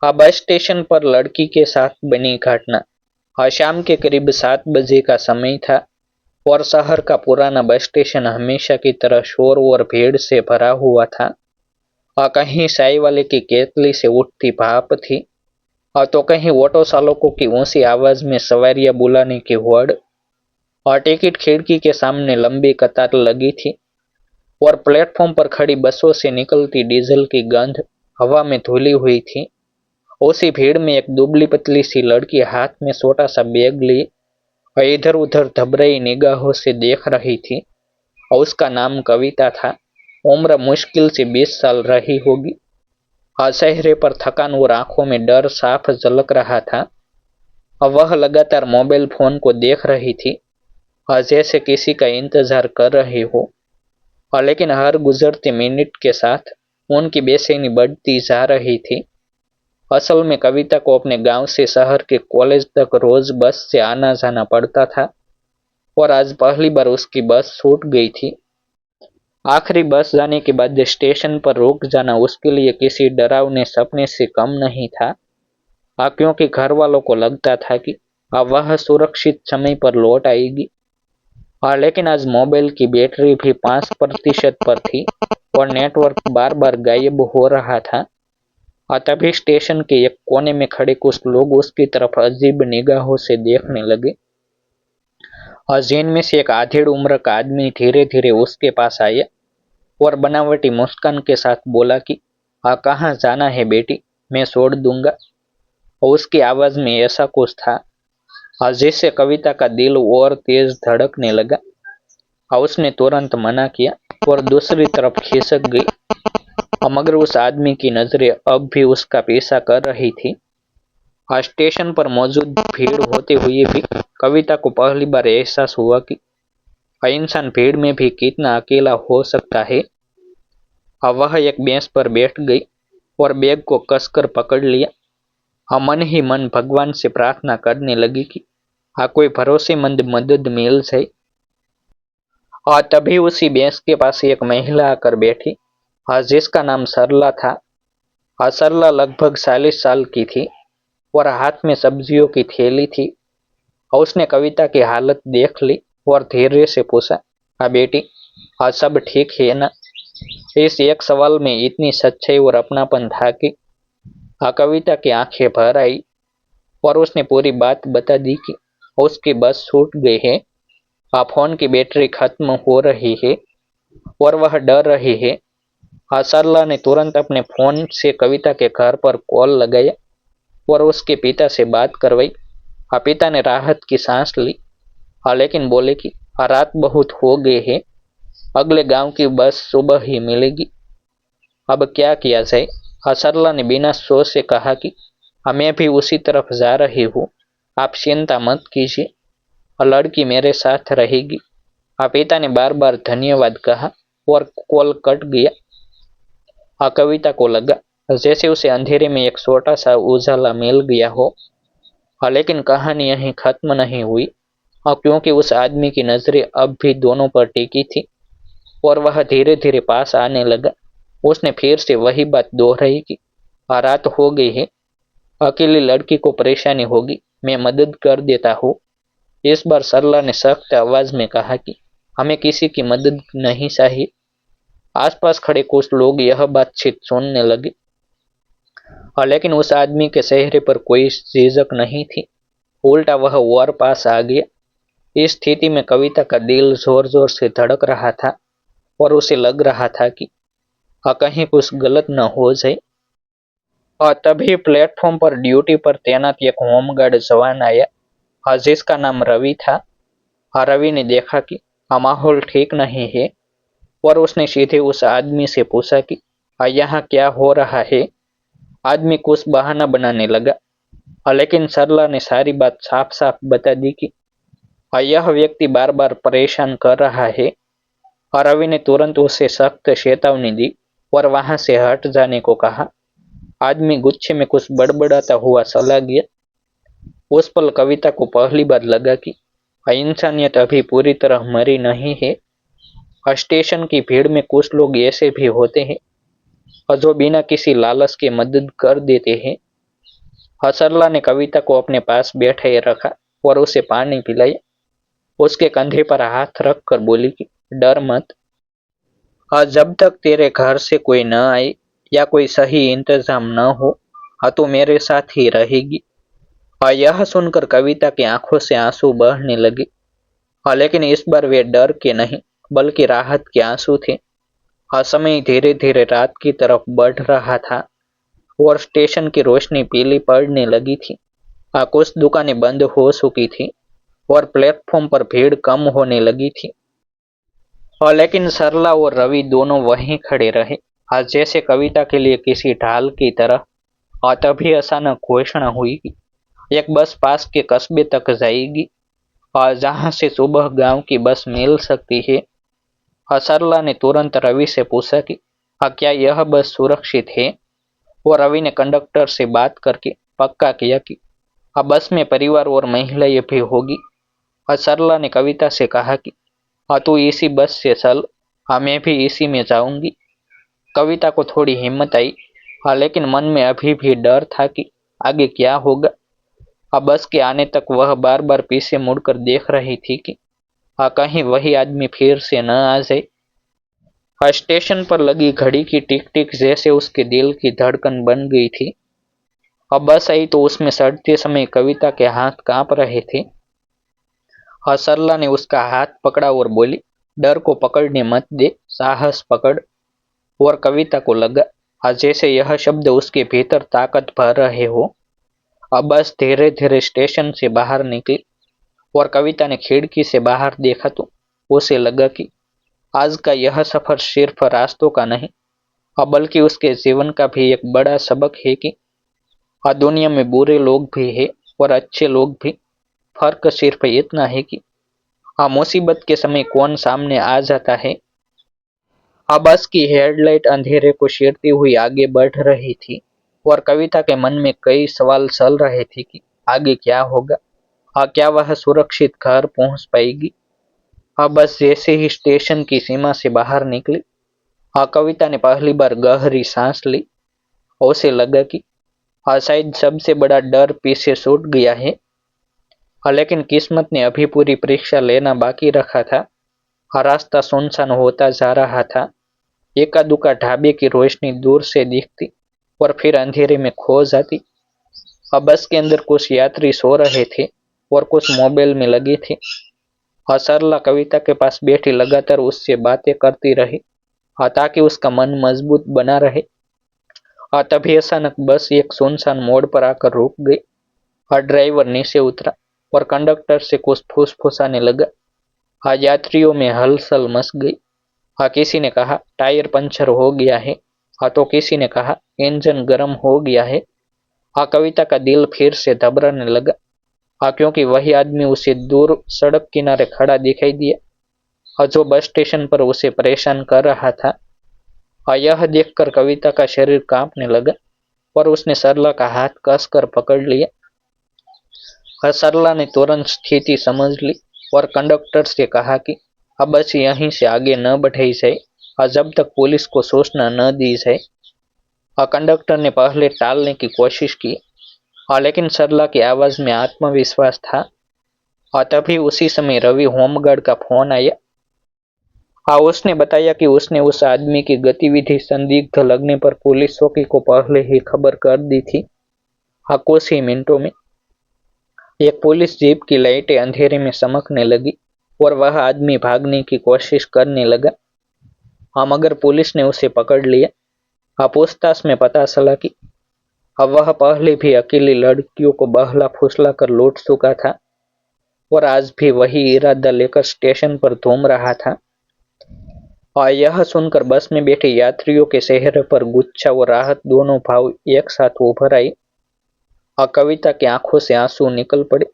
Bus station पर लड़की के साथ बनी घटना। शाम के करीब 7 बजे का समय था और शहर का पुराना बस स्टेशन हमेशा की तरह शोर और भीड़ से भरा हुआ था। कहीं चाय वाले की केतली से उठती भाप थी, तो कहीं ऑटो चालकों की ऊंची आवाज में सवारियां बुलाने की होड़। और टिकट खिड़की के सामने लंबी कतार लगी थी और प्लेटफॉर्म पर खड़ी बसों से निकलती डीजल की गंध हवा में धुली हुई थी। उसी भीड़ में एक दुबली पतली सी लड़की हाथ में छोटा सा बैग लिए इधर उधर घबराई निगाहों से देख रही थी। और उसका नाम कविता था। उम्र मुश्किल से 20 साल रही होगी। चेहरे पर थकान और आंखों में डर साफ झलक रहा था। वह लगातार मोबाइल फोन को देख रही थी, जैसे किसी का इंतजार कर रही हो। लेकिन हर गुजरते मिनट के साथ उनकी बेचैनी बढ़ती जा रही थी। असल में कविता को अपने गांव से शहर के कॉलेज तक रोज बस से आना जाना पड़ता था और आज पहली बार उसकी बस छूट गई थी। आखिरी बस जाने के बाद स्टेशन पर रुक जाना उसके लिए किसी डरावने सपने से कम नहीं था। क्योंकि घर वालों को लगता था कि वह सुरक्षित समय पर लौट आएगी। लेकिन आज मोबाइल की बैटरी भी 5% पर थी और नेटवर्क बार बार गायब हो रहा था। तभी स्टेशन के एक कोने में खड़े कुछ लोग उसकी तरफ अजीब निगाहों से देखने लगे। जिनमें से एक आधेड़ उम्र का आदमी धीरे धीरे उसके पास आया और बनावटी मुस्कान के साथ बोला कि कहाँ जाना है बेटी, मैं छोड़ दूंगा। और उसकी आवाज में ऐसा कुछ था जिससे कविता का दिल और तेज धड़कने लगा। उसने तुरंत मना किया और दूसरी तरफ खिसक गई। मगर उस आदमी की नजरें अब भी उसका पीछा कर रही थी। स्टेशन पर मौजूद भीड़ होते हुए भी कविता को पहली बार एहसास हुआ कि इंसान भीड़ में भी कितना अकेला हो सकता है। वह एक बेंच पर बैठ गई और बैग को कसकर पकड़ लिया। मन ही मन भगवान से प्रार्थना करने लगी कि कोई भरोसेमंद मदद मिल जाए। और तभी उसी बेंच के पास एक महिला आकर बैठी, जिसका नाम सरला था। सरला लगभग 40 साल की थी और हाथ में सब्जियों की थैली थी। उसने कविता की हालत देख ली और धीरे से पूछा, हाँ बेटी, सब ठीक है ना। इस एक सवाल में इतनी सच्चाई और अपनापन था कि कविता की आंखें भर आई और उसने पूरी बात बता दी कि उसकी बस छूट गई है, फोन की बैटरी खत्म हो रही है और वह डर रही है। सरला ने तुरंत अपने फोन से कविता के घर पर कॉल लगाया और उसके पिता से बात करवाई। पिता ने राहत की सांस ली, लेकिन बोले कि रात बहुत हो गई है, अगले गांव की बस सुबह ही मिलेगी, अब क्या किया जाए। सरला ने बिना सोच से कहा कि मैं भी उसी तरफ जा रही हूँ, आप चिंता मत कीजिए, लड़की मेरे साथ रहेगी। पिता ने बार बार धन्यवाद कहा और कॉल कट गया। कविता को लगा जैसे उसे अंधेरे में एक छोटा सा उजाला मिल गया हो। लेकिन कहानी यहीं खत्म नहीं हुई, क्योंकि उस आदमी की नजरें अब भी दोनों पर टिकी थी और वह धीरे धीरे पास आने लगा। उसने फिर से वही बात दोहराई कि रात हो गई है, अकेली लड़की को परेशानी होगी, मैं मदद कर देता हूँ। इस बार सरला ने सख्त आवाज में कहा कि हमें किसी की मदद नहीं चाहिए। आसपास खड़े कुछ लोग यह बातचीत सुनने लगे, लेकिन उस आदमी के चेहरे पर कोई झिझक नहीं थी, उल्टा वह और पास आ गया। इस स्थिति में कविता का दिल जोर जोर से धड़क रहा था और उसे लग रहा था कि कहीं कुछ गलत न हो जाए। और तभी प्लेटफॉर्म पर ड्यूटी पर तैनात एक होमगार्ड जवान आया, जिसका नाम रवि था। रवि ने देखा कि माहौल ठीक नहीं है और उसने सीधे उस आदमी से पूछा कि यहाँ क्या हो रहा है। आदमी कुछ बहाना बनाने लगा, लेकिन सरला ने सारी बात साफ साफ बता दी कि यह व्यक्ति बार बार परेशान कर रहा है। रवि ने तुरंत उसे सख्त चेतावनी दी और वहां से हट जाने को कहा। आदमी गुस्से में कुछ बड़बड़ाता हुआ चला गया। उस पल कविता को पहली बार लगा कि इंसानियत अभी पूरी तरह मरी नहीं है। स्टेशन की भीड़ में कुछ लोग ऐसे भी होते हैं जो बिना किसी लालच के मदद कर देते हैं, सरला ने कविता को अपने पास बैठाए रखा और उसे पानी पिलाया। उसके कंधे पर हाथ रख कर बोली कि डर मत, जब तक तेरे घर से कोई न आए या कोई सही इंतजाम न हो, तो मेरे साथ ही रहेगी। यह सुनकर कविता की आंखों से आंसू बहने लगे। लेकिन इस बार वे डर के नहीं बल्कि राहत के आंसू थे। समय धीरे धीरे रात की तरफ बढ़ रहा था और स्टेशन की रोशनी पीली पड़ने लगी थी। कुछ दुकानें बंद हो चुकी थी और प्लेटफॉर्म पर भीड़ कम होने लगी थी। लेकिन सरला और रवि दोनों वहीं खड़े रहे, जैसे कविता के लिए किसी ढाल की तरह। तभी अचानक घोषणा हुई कि एक बस पास के कस्बे तक जाएगी, और जहां से सुबह गांव की बस मिल सकती है। सरला ने तुरंत रवि से पूछा कि क्या यह बस सुरक्षित है, और रवि ने कंडक्टर से बात करके पक्का किया कि बस में परिवार और महिलाएं भी होगी। सरला ने कविता से कहा कि तू इसी बस से चल, मैं भी इसी में जाऊंगी। कविता को थोड़ी हिम्मत आई, लेकिन मन में अभी भी डर था कि आगे क्या होगा। बस के आने तक वह बार बार पीछे मुड़कर देख रही थी कि कहीं वही आदमी फिर से न आ जाए। स्टेशन पर लगी घड़ी की टिक टिक जैसे उसके दिल की धड़कन बन गई थी। अब बस आई तो उसमें चढ़ते समय कविता के हाथ कांप रहे थे। सरला ने उसका हाथ पकड़ा और बोली, डर को पकड़ने मत दे, साहस पकड़। और कविता को लगा जैसे यह शब्द उसके भीतर ताकत भर रहे हो। अब बस धीरे धीरे स्टेशन से बाहर निकली और कविता ने खिड़की से बाहर देखा तो उसे लगा कि आज का यह सफर सिर्फ रास्तों का नहीं, बल्कि उसके जीवन का भी एक बड़ा सबक है कि दुनिया में बुरे लोग भी है और अच्छे लोग भी। फर्क सिर्फ इतना है कि मुसीबत के समय कौन सामने आ जाता है। बस की हेडलाइट अंधेरे को चीरती हुई आगे बढ़ रही थी और कविता के मन में कई सवाल चल रहे थे कि आगे क्या होगा। क्या वह सुरक्षित घर पहुंच पाएगी। बस जैसे ही स्टेशन की सीमा से बाहर निकली, कविता ने पहली बार गहरी सांस ली। उसे लगा कि शायद सबसे बड़ा डर पीछे छूट गया है। लेकिन किस्मत ने अभी पूरी परीक्षा लेना बाकी रखा था। रास्ता सुनसान होता जा रहा था। एका दुक्का ढाबे की रोशनी दूर से दिखती और फिर अंधेरे में खो जाती। अब बस के अंदर कुछ यात्री सो रहे थे और कुछ मोबाइल में लगे थे। सरला कविता के पास बैठी लगातार उससे बातें करती रही, ताकि उसका मन मजबूत बना रहे। तभी अचानक बस एक सुनसान मोड़ पर आकर रुक गई। ड्राइवर नीचे उतरा और कंडक्टर से कुछ फुसफुसाने लगा। यात्रियों में हलचल मच गई। किसी ने कहा टायर पंचर हो गया है, तो किसी ने कहा इंजन गर्म हो गया है। कविता का दिल फिर से घबराने लगा, क्योंकि वही आदमी उसे दूर सड़क किनारे खड़ा दिखाई दिया, जो बस स्टेशन पर उसे परेशान कर रहा था। यह देखकर कविता का शरीर कांपने लगा और उसने सरला का हाथ कसकर पकड़ लिया। सरला ने तुरंत स्थिति समझ ली और कंडक्टर से कहा कि अब बस यहीं से आगे न बढ़ाई जाए, जब तक पुलिस को सूचना न दी जाए। कंडक्टर ने पहले टालने की कोशिश की, लेकिन सरला की आवाज में आत्मविश्वास था। तभी उसी समय रवि होमगार्ड का फोन आया। उसने बताया कि उसने उस आदमी की गतिविधि संदिग्ध लगने पर पुलिस चौकी को पहले ही खबर कर दी थी। कुछ ही मिनटों में एक पुलिस जीप की लाइटें अंधेरे में चमकने लगी और वह आदमी भागने की कोशिश करने लगा। मगर पुलिस ने उसे पकड़ लिया। पूछताछ में पता चला कि वह पहले भी अकेली लड़कियों को बहला फुसला कर लूट चुका था और आज भी वही इरादा लेकर स्टेशन पर घूम रहा था। और यह सुनकर बस में बैठे यात्रियों के चेहरे पर गुस्सा और राहत दोनों भाव एक साथ उभर आई। कविता की आंखों से आंसू निकल पड़े,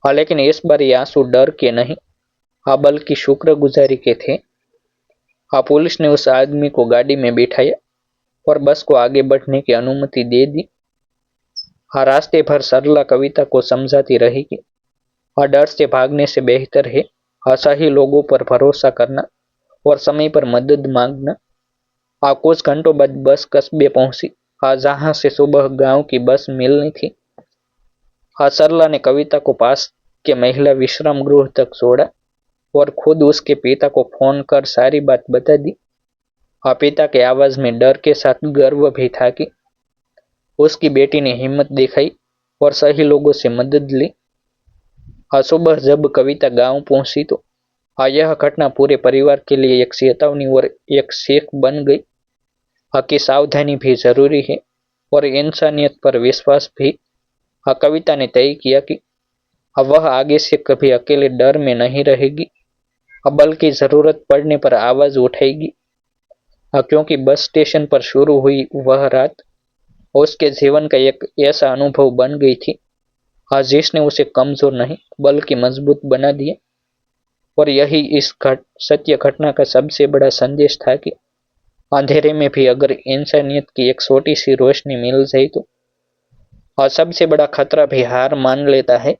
लेकिन इस बार ये आंसू डर के नहीं, बल्कि शुक्रगुजारी के थे। पुलिस ने उस आदमी को गाड़ी में बिठाया और बस को आगे बढ़ने की अनुमति दे दी। रास्ते भर सरला कविता को समझाती रही कि डर से भागने से बेहतर है असही लोगों पर भरोसा करना और समय पर मदद मांगना। कुछ घंटों बाद बस कस्बे पहुंची। जहाँ से सुबह गांव की बस मिलनी थी। सरला ने कविता को पास के महिला विश्राम गृह तक छोड़ा और खुद उसके पिता को फोन कर सारी बात बता दी। पिता के आवाज में डर के साथ गर्व भी था कि उसकी बेटी ने हिम्मत दिखाई और सही लोगों से मदद ली। सुबह जब कविता गांव पहुंची तो यह घटना पूरे परिवार के लिए एक चेतावनी और एक सीख बन गई कि सावधानी भी जरूरी है और इंसानियत पर विश्वास भी। कविता ने तय किया कि वह आगे से कभी अकेले डर में नहीं रहेगी, बल्कि जरूरत पड़ने पर आवाज उठाएगी। क्योंकि बस स्टेशन पर शुरू हुई वह रात उसके जीवन का एक ऐसा अनुभव बन गई थी जिसने उसे कमजोर नहीं बल्कि मजबूत बना दिया। और यही इस सत्य घटना का सबसे बड़ा संदेश था कि अंधेरे में भी अगर इंसानियत की एक छोटी सी रोशनी मिल जाए तो सबसे बड़ा खतरा भी हार मान लेता है।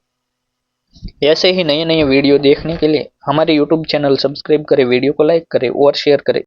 ऐसे ही नए नए वीडियो देखने के लिए हमारे YouTube चैनल सब्सक्राइब करें, वीडियो को लाइक करें और शेयर करें।